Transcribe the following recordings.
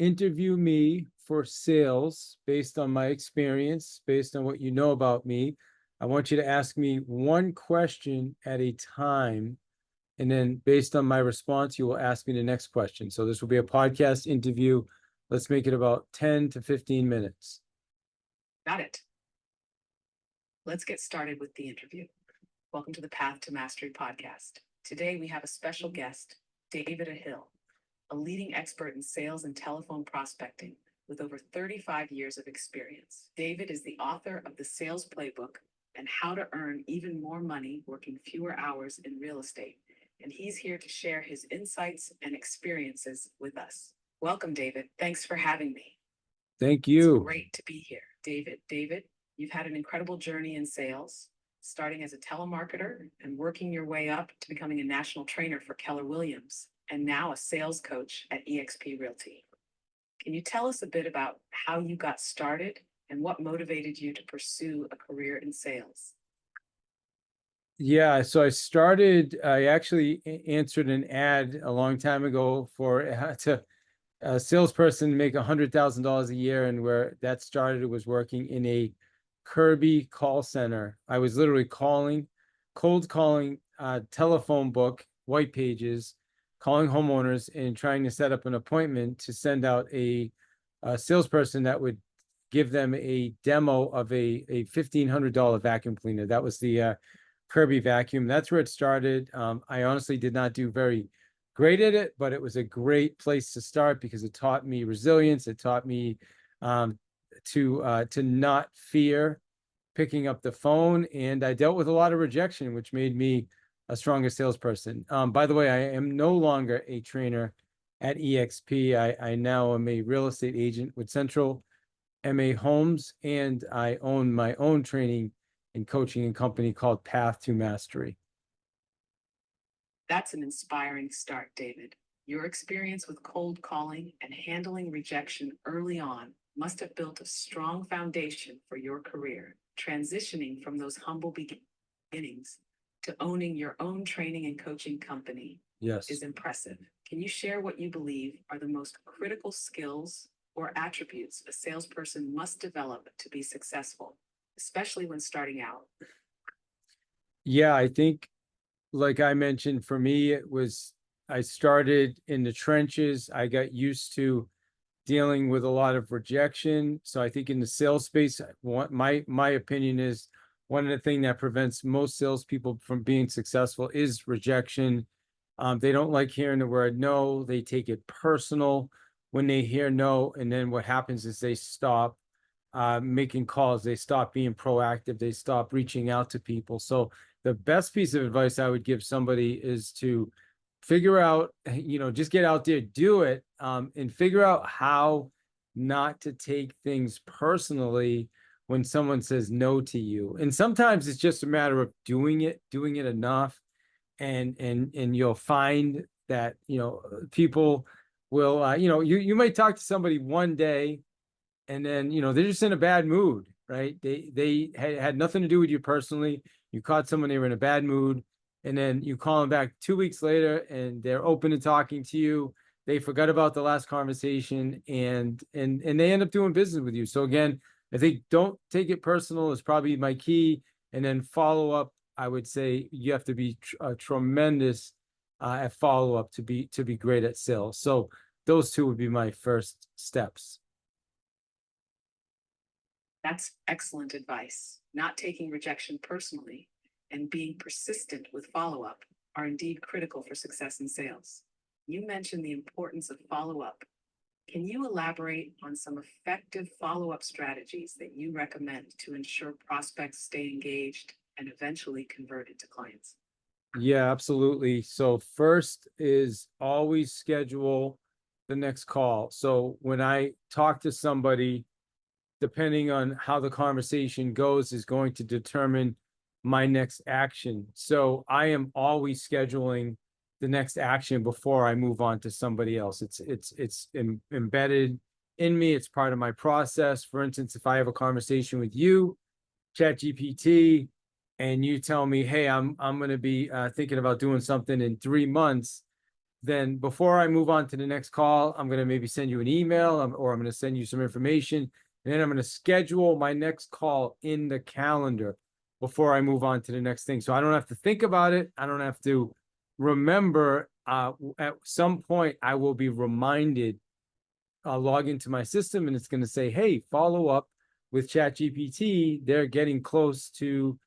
interview me for sales based on my experience, based on what you know about me. I want you to ask me one question at a time. And then based on my response, you will ask me the next question. So this will be a podcast interview. Let's make it about 10 to 15 minutes. Got it. Let's get started with the interview. Welcome to the Path to Mastery podcast. Today we have a special guest, David Ahill, a leading expert in sales and telephone prospecting with over 35 years of experience. David is the author of The Sales Playbook and How to Earn Even More Money Working Fewer Hours in Real Estate. And he's here to share his insights and experiences with us. Welcome, David. Thanks for having me. Thank you. It's great to be here. David, you've had an incredible journey in sales, starting as a telemarketer and working your way up to becoming a national trainer for Keller Williams, and now a sales coach at eXp Realty. Can you tell us a bit about how you got started and what motivated you to pursue a career in sales? Yeah, so I actually answered an ad a long time ago for to a salesperson make $100,000 a year, and where that started was working in a Kirby call center. I was literally cold calling, telephone book, white pages, calling homeowners and trying to set up an appointment to send out a salesperson that would give them a demo of a $1,500 vacuum cleaner. That was the Kirby vacuum. That's where it started. I honestly did not do very great at it, but it was a great place to start because it taught me resilience. It taught me to not fear picking up the phone, and I dealt with a lot of rejection, which made me a stronger salesperson. By the way, I am no longer a trainer at eXp. I now am a real estate agent with Central MA Homes, and I own my own training and coaching and company called Path to Mastery. That's an inspiring start, David. Your experience with cold calling and handling rejection early on must have built a strong foundation for your career. Transitioning from those humble beginnings to owning your own training and coaching company is impressive. Can you share what you believe are the most critical skills or attributes a salesperson must develop to be successful, especially when starting out? Yeah, I think, like I mentioned, for me, I started in the trenches. I got used to dealing with a lot of rejection. So I think in the sales space, my opinion is one of the things that prevents most salespeople from being successful is rejection. They don't like hearing the word no. They take it personal when they hear no. And then what happens is they stop making calls. They stop being proactive. They stop reaching out to people. So the best piece of advice I would give somebody is to figure out, just get out there, do it, and figure out how not to take things personally when someone says no to you. And sometimes it's just a matter of doing it enough, and you'll find that, people will, you might talk to somebody one day, and then, they're just in a bad mood, right? They had nothing to do with you personally. You caught someone, they were in a bad mood, and then you call them back 2 weeks later and they're open to talking to you. They forgot about the last conversation, and they end up doing business with you. So again, I think don't take it personal is probably my key. And then follow up, I would say you have to be tremendous at follow up to be great at sales. So those two would be my first steps. That's excellent advice. Not taking rejection personally and being persistent with follow up are indeed critical for success in sales. You mentioned the importance of follow up. Can you elaborate on some effective follow up strategies that you recommend to ensure prospects stay engaged and eventually convert into clients? Yeah, absolutely. So first is always schedule the next call. So when I talk to somebody, depending on how the conversation goes, is going to determine my next action. So I am always scheduling the next action before I move on to somebody else. It's embedded in me. It's part of my process. For instance, if I have a conversation with you, ChatGPT, and you tell me, hey, I'm going to be thinking about doing something in 3 months, then before I move on to the next call, I'm going to maybe send you an email, or I'm going to send you some information. And then I'm going to schedule my next call in the calendar before I move on to the next thing. So I don't have to think about it. I don't have to remember. At some point, I will be reminded. I'll log into my system and it's going to say, hey, follow up with ChatGPT. They're getting close to,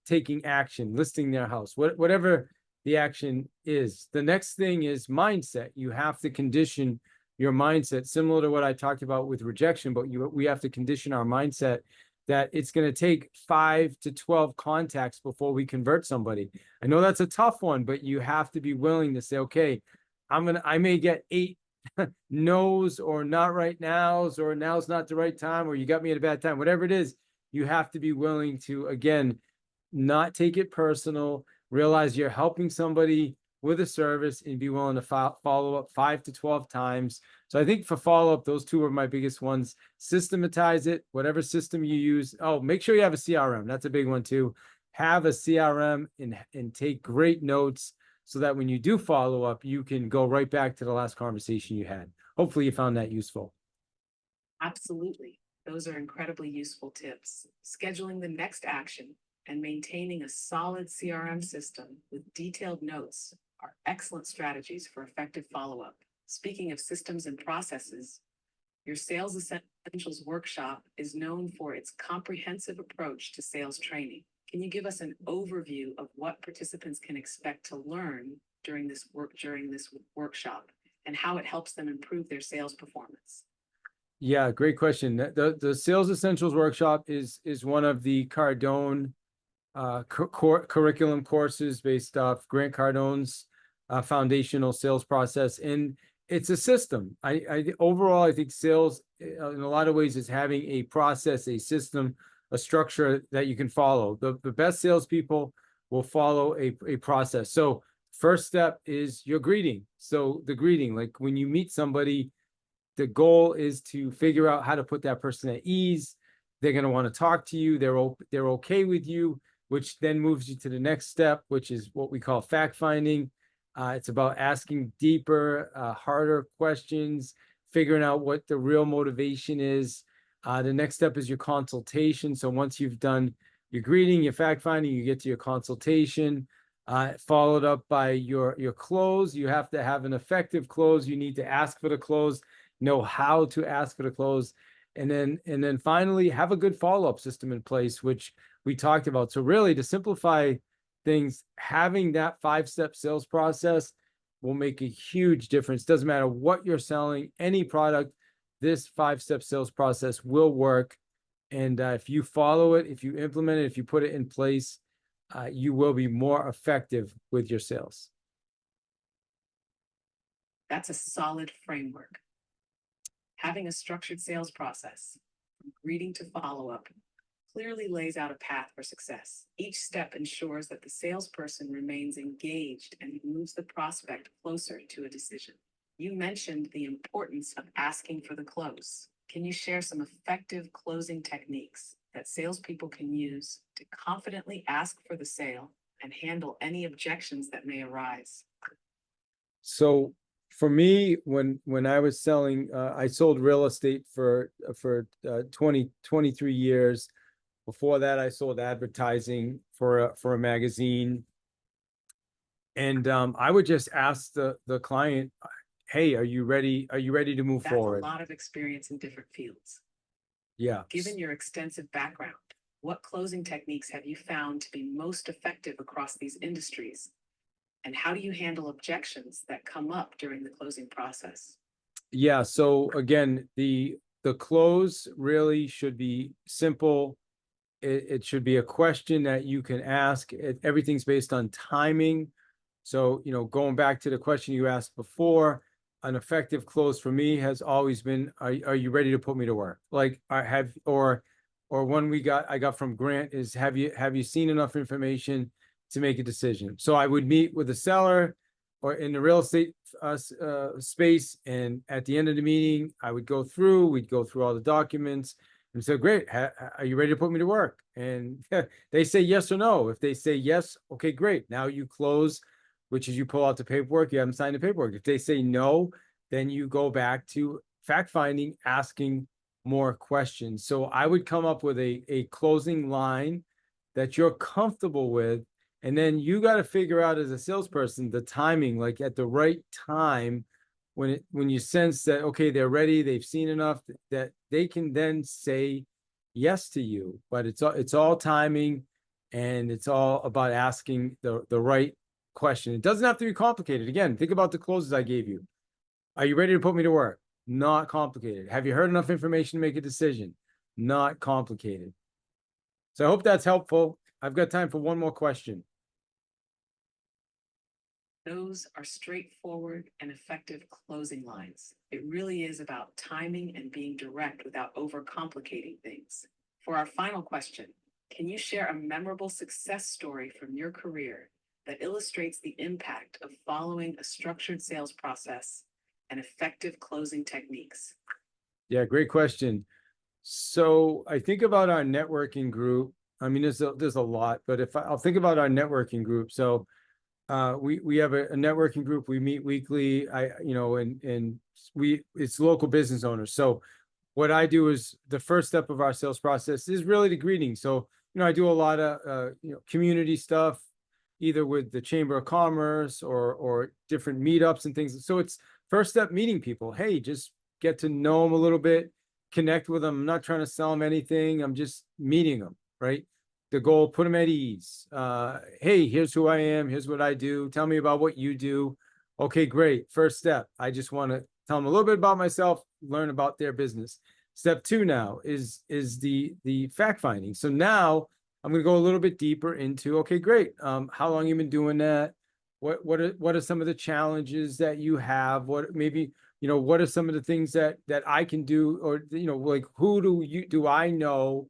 taking action, listing their house, whatever the action is. The next thing is mindset. You have to condition your mindset, similar to what I talked about with rejection, but we have to condition our mindset that it's going to take 5 to 12 contacts before we convert somebody. I know that's a tough one, but you have to be willing to say, okay, I may get 8 no's or not right nows, or now's not the right time, or you got me at a bad time, whatever it is. You have to be willing to, again, not take it personal, realize you're helping somebody with a service, and be willing to follow up 5 to 12 times. So I think for follow-up, those two are my biggest ones. Systematize it, whatever system you use. Oh, make sure you have a CRM. That's a big one too. Have a CRM and take great notes, so that when you do follow up, you can go right back to the last conversation you had. Hopefully you found that useful. Absolutely. Those are incredibly useful tips. Scheduling the next action and maintaining a solid CRM system with detailed notes are excellent strategies for effective follow-up. Speaking of systems and processes, your Sales Essentials workshop is known for its comprehensive approach to sales training. Can you give us an overview of what participants can expect to learn during this workshop, and how it helps them improve their sales performance? Yeah, great question. The Sales Essentials workshop is one of the Cardone curriculum courses based off Grant Cardone's foundational sales process, and it's a system. Overall, I think sales in a lot of ways is having a process, a system, a structure that you can follow. The best salespeople will follow a process. So first step is your greeting. So the greeting, like when you meet somebody, the goal is to figure out how to put that person at ease. They're going to want to talk to you. They're okay with you, which then moves you to the next step, which is what we call fact finding. It's about asking deeper, harder questions, figuring out what the real motivation is. The next step is your consultation. So once you've done your greeting, your fact finding, you get to your consultation, followed up by your close. You have to have an effective close. You need to ask for the close, know how to ask for the close, and then finally have a good follow-up system in place, which we talked about. So really, to simplify things, having that 5-step sales process will make a huge difference. Doesn't matter what you're selling, any product, this 5-step sales process will work. And if you follow it, if you implement it, if you put it in place, you will be more effective with your sales. That's a solid framework. Having a structured sales process, from greeting to follow-up, clearly lays out a path for success. Each step ensures that the salesperson remains engaged and moves the prospect closer to a decision. You mentioned the importance of asking for the close. Can you share some effective closing techniques that salespeople can use to confidently ask for the sale and handle any objections that may arise? So for me, when I was selling, I sold real estate for 23 years. Before that, I sold advertising for a magazine. And I would just ask the client, hey, are you ready? Are you ready to move forward? That's a lot of experience in different fields. Yeah. Given your extensive background, what closing techniques have you found to be most effective across these industries? And how do you handle objections that come up during the closing process? Yeah. So again, the close really should be simple. It should be a question that you can ask. Everything's based on timing. So, going back to the question you asked before, an effective close for me has always been, are you ready to put me to work? Like or one I got from Grant is, have you seen enough information to make a decision? So I would meet with the seller or in the real estate space. And at the end of the meeting, we'd go through all the documents and say, great, are you ready to put me to work? And they say yes or no. If they say yes, okay, great. Now you close which is you pull out the paperwork, you haven't signed the paperwork. If they say no, then you go back to fact finding, asking more questions. So I would come up with a closing line that you're comfortable with. And then you got to figure out as a salesperson the timing, like at the right time when you sense that, okay, they're ready, they've seen enough that they can then say yes to you. But it's all timing, and it's all about asking the right question. It doesn't have to be complicated. Again, think about the closes I gave you. Are you ready to put me to work? Not complicated. Have you heard enough information to make a decision? Not complicated. So I hope that's helpful. I've got time for one more question. Those are straightforward and effective closing lines. It really is about timing and being direct without overcomplicating things. For our final question, can you share a memorable success story from your career that illustrates the impact of following a structured sales process and effective closing techniques? Yeah, great question. So I think about our networking group. I mean, there's a lot, but I'll think about our networking group. So we have a networking group. We meet weekly. And it's local business owners. So what I do is the first step of our sales process is really the greeting. So, I do a lot of community stuff, either with the Chamber of Commerce or different meetups and things. So it's first step meeting people. Hey, just get to know them a little bit, connect with them. I'm not trying to sell them anything. I'm just meeting them, right? The goal, put them at ease. Hey, here's who I am. Here's what I do. Tell me about what you do. Okay, great. First step. I just want to tell them a little bit about myself, learn about their business. Step two now is the fact finding. So now I'm going to go a little bit deeper into, okay, great. How long you been doing that? What are some of the challenges that you have? What maybe, what are some of the things that I can do, or, like who do I know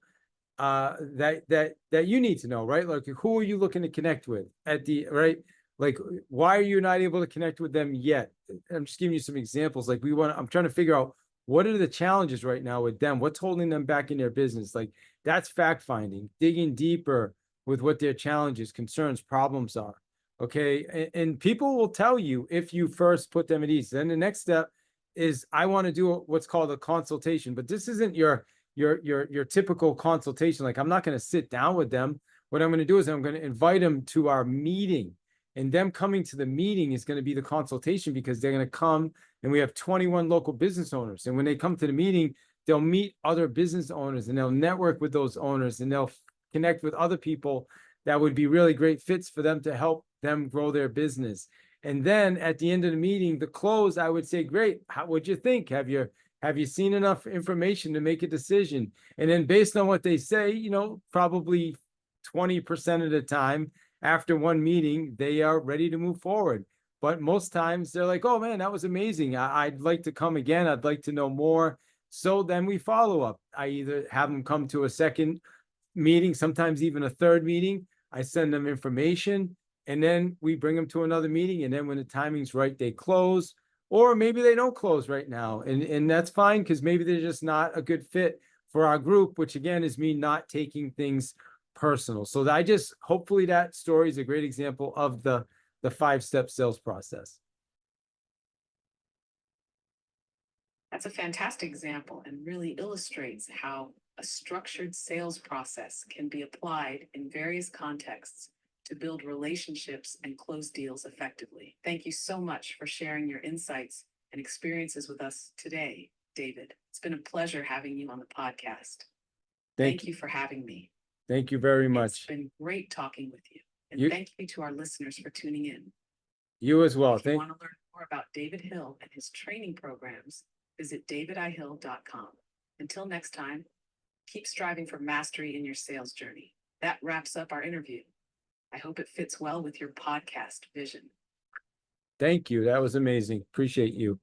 that you need to know, right? Like, who are you looking to connect with right? Like, why are you not able to connect with them yet? I'm just giving you some examples. Like, I'm trying to figure out what are the challenges right now with them? What's holding them back in their business? Like, that's fact finding, digging deeper with what their challenges, concerns, problems are. Okay. And people will tell you if you first put them at ease. Then the next step is I want to do what's called a consultation, but this isn't your typical consultation. Like, I'm not going to sit down with them. What I'm going to do is I'm going to invite them to our meeting, and them coming to the meeting is going to be the consultation, because they're going to come, and we have 21 local business owners. And when they come to the meeting, they'll meet other business owners, and they'll network with those owners, and they'll connect with other people that would be really great fits for them to help them grow their business. And then at the end of the meeting, the close, I would say, great. What'd you think? Have you seen enough information to make a decision? And then based on what they say, probably 20% of the time after one meeting, they are ready to move forward. But most times they're like, oh man, that was amazing. I'd like to come again. I'd like to know more. So then we follow up. I either have them come to a second meeting, sometimes even a third meeting. I send them information, and then we bring them to another meeting. And then when the timing's right, they close. Or maybe they don't close right now. And that's fine, because maybe they're just not a good fit for our group, which again is me not taking things personal. So hopefully that story is a great example of the 5-step sales process. That's a fantastic example and really illustrates how a structured sales process can be applied in various contexts to build relationships and close deals effectively. Thank you so much for sharing your insights and experiences with us today, David. It's been a pleasure having you on the podcast. Thank you for having me. Thank you very much. It's been great talking with you. And thank you to our listeners for tuning in. You as well. If you want to learn more about David Hill and his training programs, visit davidihill.com. Until next time, keep striving for mastery in your sales journey. That wraps up our interview. I hope it fits well with your podcast vision. Thank you. That was amazing. Appreciate you.